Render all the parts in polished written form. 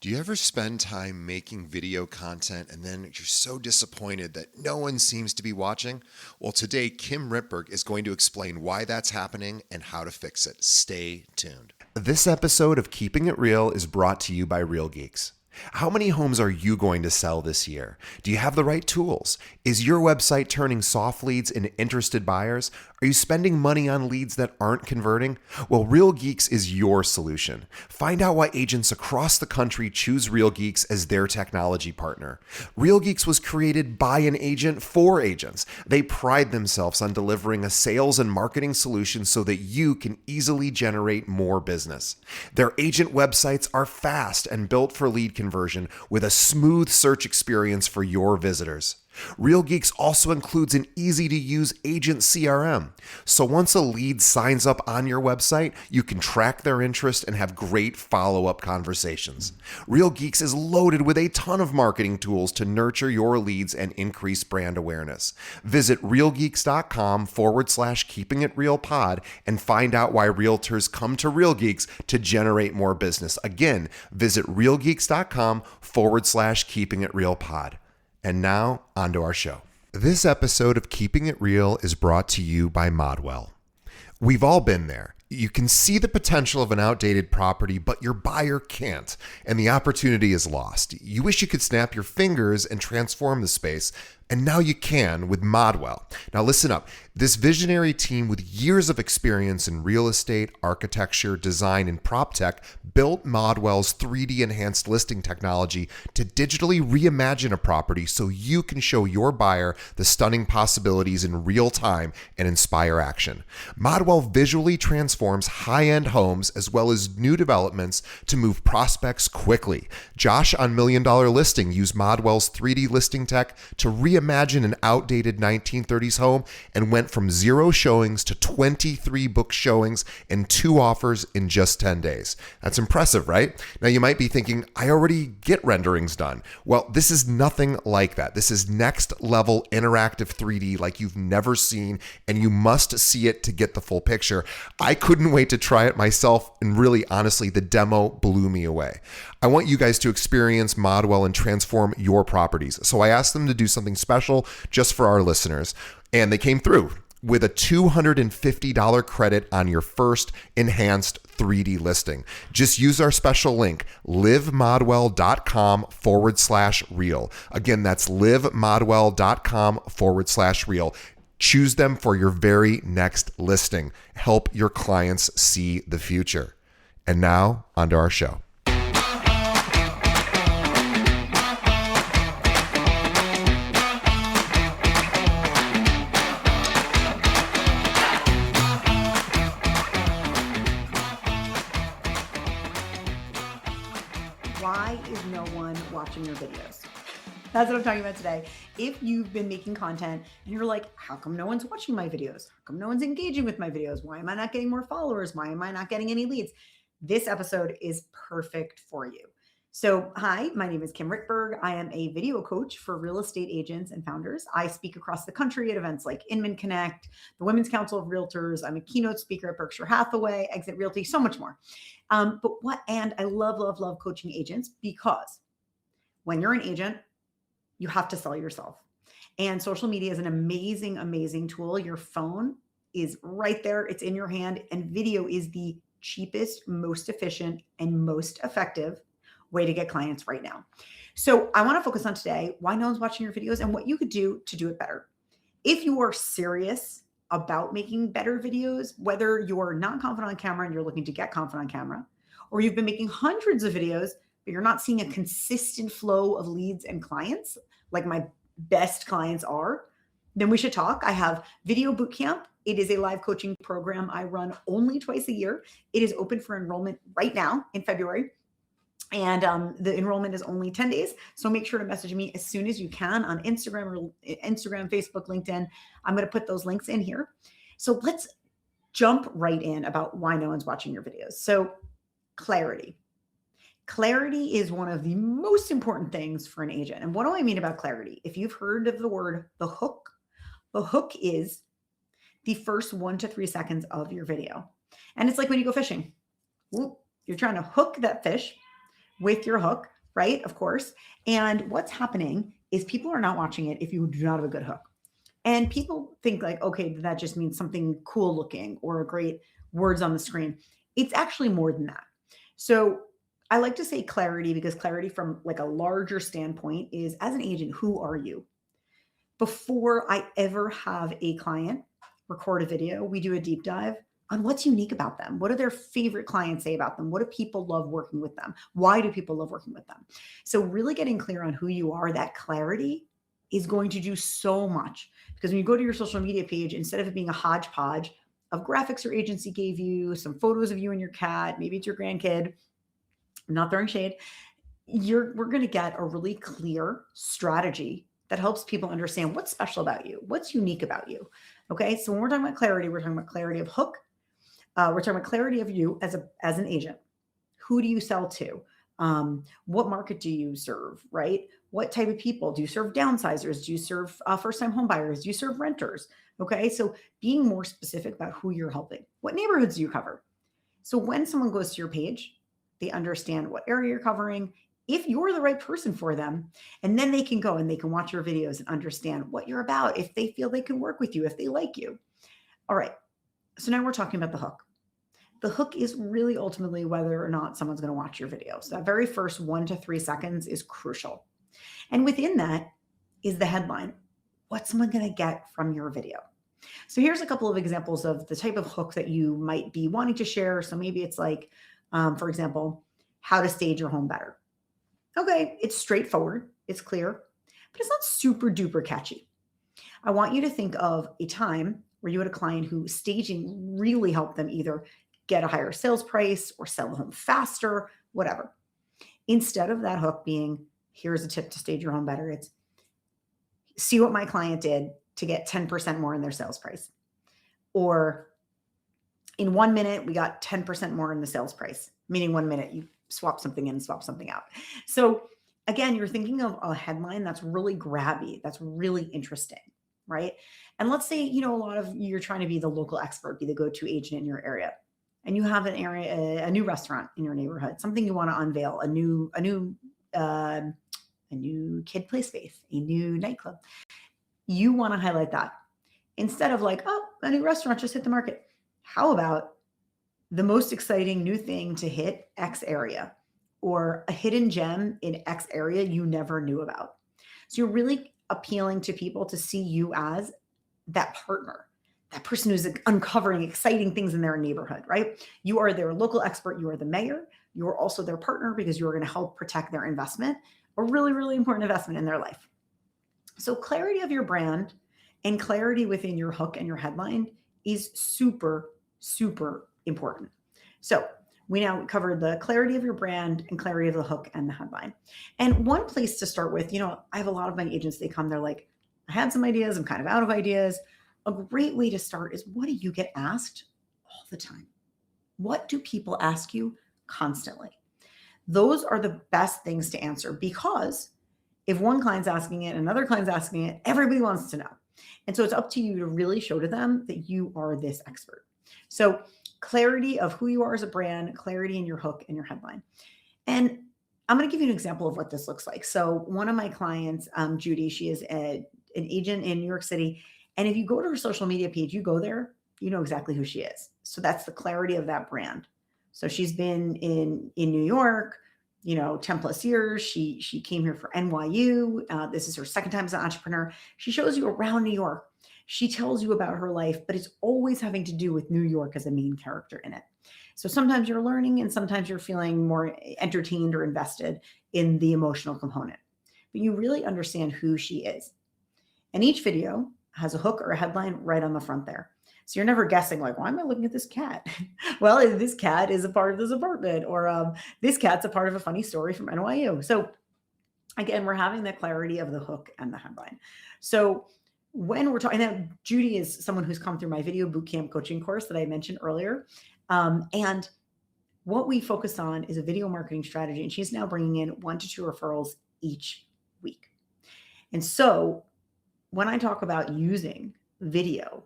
Do you ever spend time making video content and then you're so disappointed that no one seems to be watching? Well, today, Kim Rittberg is going to explain why that's happening and how to fix it. Stay tuned. This episode of Keeping It Real is brought to you by Real Geeks. How many homes are you going to sell this year? Do you have the right tools? Is your website turning soft leads into interested buyers? Are you spending money on leads that aren't converting? Well, Real Geeks is your solution. Find out why agents across the country choose Real Geeks as their technology partner. Real Geeks was created by an agent for agents. They pride themselves on delivering a sales and marketing solution so that you can easily generate more business. Their agent websites are fast and built for lead conversion with a smooth search experience for your visitors. Real Geeks also includes an easy-to-use agent CRM. So once a lead signs up on your website, you can track their interest and have great follow-up conversations. Real Geeks is loaded with a ton of marketing tools to nurture your leads and increase brand awareness. Visit realgeeks.com/keepingitrealpod and find out why realtors come to Real Geeks to generate more business. Again, visit realgeeks.com/keepingitrealpod. And now, on to our show. This episode of Keeping It Real is brought to you by Modwell. We've all been there. You can see the potential of an outdated property, but your buyer can't, and the opportunity is lost. You wish you could snap your fingers and transform the space, and now you can with Modwell. Now listen up. This visionary team with years of experience in real estate, architecture, design, and prop tech built Modwell's 3D enhanced listing technology to digitally reimagine a property so you can show your buyer the stunning possibilities in real time and inspire action. Modwell visually transforms high-end homes as well as new developments to move prospects quickly. Josh on Million Dollar Listing used Modwell's 3D listing tech to reimagine an outdated 1930s home and went from 0 showings to 23 book showings and 2 offers in just 10 days. That's impressive, right? Now you might be thinking, I already get renderings done. Well, this is nothing like that. This is next level interactive 3D like you've never seen, and you must see it to get the full picture. I couldn't wait to try it myself, and really, honestly, the demo blew me away. I want you guys to experience Modwell and transform your properties. So I asked them to do something special just for our listeners, and they came through with a $250 credit on your first enhanced 3D listing. Just use our special link, livemodwell.com/real. Again, that's livemodwell.com/real. Choose them for your very next listing. Help your clients see the future. And now, onto our show. Why is no one watching your videos? That's what I'm talking about today. If you've been making content and you're like, how come no one's watching my videos? How come no one's engaging with my videos? Why am I not getting more followers? Why am I not getting any leads? This episode is perfect for you. So, hi, my name is Kim Rittberg. I am a video coach for real estate agents and founders. I speak across the country at events like Inman Connect, the Women's Council of Realtors. I'm a keynote speaker at Berkshire Hathaway, Exit Realty, so much more. And I love coaching agents because when you're an agent, you have to sell yourself. And social media is an amazing, amazing tool. Your phone is right there. It's in your hand. And video is the cheapest, most efficient, and most effective way to get clients right now. So I want to focus on today why no one's watching your videos and what you could do to do it better. If you are serious about making better videos, whether you're not confident on camera and you're looking to get confident on camera, or you've been making hundreds of videos, but you're not seeing a consistent flow of leads and clients like my best clients are, then we should talk. I have Video Bootcamp. It is a live coaching program I run only twice a year. It is open for enrollment right now in February. And the enrollment is only 10 days. So make sure to message me as soon as you can on Instagram, Facebook, LinkedIn. I'm going to put those links in here. So let's jump right in about why no one's watching your videos. So clarity. Clarity is one of the most important things for an agent. And what do I mean about clarity? If you've heard of the word, the hook is the first 1 to 3 seconds of your video. And it's like when you go fishing. You're trying to hook that fish, with your hook, right? Of course. And what's happening is people are not watching it if you do not have a good hook. And people think like, okay, that just means something cool looking or a great words on the screen. It's actually more than that. So I like to say clarity because clarity from like a larger standpoint is as an agent, who are you? Before I ever have a client record a video, we do a deep dive on what's unique about them. What do their favorite clients say about them? What do people love working with them? Why do people love working with them? So, really getting clear on who you are, that clarity is going to do so much because when you go to your social media page, instead of it being a hodgepodge of graphics your agency gave you, some photos of you and your cat, maybe it's your grandkid, I'm not throwing shade, we're going to get a really clear strategy that helps people understand what's special about you, what's unique about you. Okay, so when we're talking about clarity, we're talking about clarity of hook. We're talking about clarity of you as an agent. Who do you sell to? What market do you serve? Right? What type of people do you serve? Downsizers? Do you serve first-time home buyers? Do you serve renters? Okay, so being more specific about who you're helping. What neighborhoods do you cover? So when someone goes to your page, they understand what area you're covering, if you're the right person for them, and then they can go and they can watch your videos and understand what you're about, if they feel they can work with you, if they like you. All right. So now we're talking about the hook. The hook is really ultimately whether or not someone's going to watch your video. So that very first 1 to 3 seconds is crucial. And within that is the headline. What's someone going to get from your video? So here's a couple of examples of the type of hook that you might be wanting to share. So maybe it's like, for example, how to stage your home better. Okay, it's straightforward, it's clear, but it's not super duper catchy. I want you to think of a time where you had a client who staging really helped them either get a higher sales price or sell the home faster, whatever. Instead of that hook being, here's a tip to stage your home better, it's see what my client did to get 10% more in their sales price. Or in 1 minute, we got 10% more in the sales price, meaning 1 minute you swap something in, swap something out. So again, you're thinking of a headline that's really grabby, that's really interesting, right? And let's say, a lot of you're trying to be the local expert, be the go-to agent in your area, and you have a new restaurant in your neighborhood, something you want to unveil, a new kid play space, a new nightclub. You want to highlight that instead of like, oh, a new restaurant just hit the market. How about the most exciting new thing to hit X area or a hidden gem in X area you never knew about? So you're really appealing to people to see you as that partner, that person who's uncovering exciting things in their neighborhood, right? You are their local expert. You are the mayor. You are also their partner because you are going to help protect their investment, a really, really important investment in their life. So clarity of your brand and clarity within your hook and your headline is super, super important. So we now covered the clarity of your brand and clarity of the hook and the headline. And one place to start with, I have a lot of my agents, they come, they're like, I had some ideas, I'm kind of out of ideas. A great way to start is, what do you get asked all the time? What do people ask you constantly? Those are the best things to answer because if one client's asking it, another client's asking it, everybody wants to know. And so it's up to you to really show to them that you are this expert. So clarity of who you are as a brand, clarity in your hook and your headline. And I'm going to give you an example of what this looks like. So one of my clients, Judy, she is an agent in New York City. And if you go to her social media page, you go there, you know exactly who she is. So that's the clarity of that brand. So she's been in New York, 10 plus years. She came here for NYU. This is her second time as an entrepreneur. She shows you around New York. She tells you about her life, but it's always having to do with New York as a main character in it. So sometimes you're learning and sometimes you're feeling more entertained or invested in the emotional component, but you really understand who she is. And each video has a hook or a headline right on the front there. So you're never guessing like, why am I looking at this cat? Well, this cat is a part of this apartment, or this cat's a part of a funny story from NYU. So again, we're having the clarity of the hook and the headline. So when we're talking, now Judy is someone who's come through my video bootcamp coaching course that I mentioned earlier. And what we focus on is a video marketing strategy. And she's now bringing in 1 to 2 referrals each week. And so when I talk about using video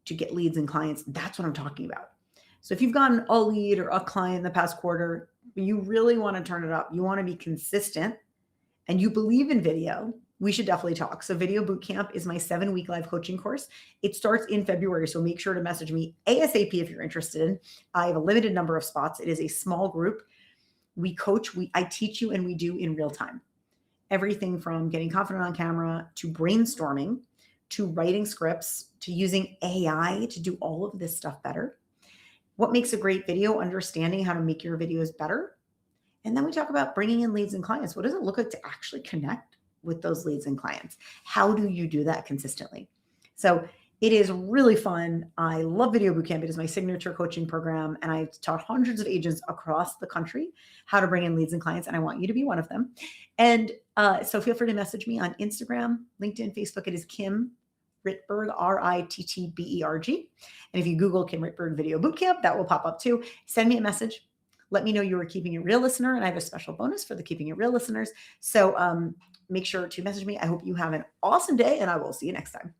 to get leads and clients, that's what I'm talking about. So if you've gotten a lead or a client in the past quarter, but you really want to turn it up. You want to be consistent and you believe in video, we should definitely talk. So Video Bootcamp is my 7-week live coaching course. It starts in February, so make sure to message me ASAP if you're interested. I have a limited number of spots. It is a small group. We coach, I teach you, and we do in real time. Everything from getting confident on camera to brainstorming to writing scripts to using AI to do all of this stuff better. What makes a great video? Understanding how to make your videos better. And then we talk about bringing in leads and clients. What does it look like to actually connect with those leads and clients? How do you do that consistently? So it is really fun. I love Video Bootcamp. It is my signature coaching program. And I've taught hundreds of agents across the country how to bring in leads and clients. And I want you to be one of them. And so feel free to message me on Instagram, LinkedIn, Facebook. It is Kim Rittberg, Rittberg. And if you Google Kim Rittberg Video Bootcamp, that will pop up too. Send me a message. Let me know you're a Keeping It Real listener, and I have a special bonus for the Keeping It Real listeners. So make sure to message me. I hope you have an awesome day, and I will see you next time.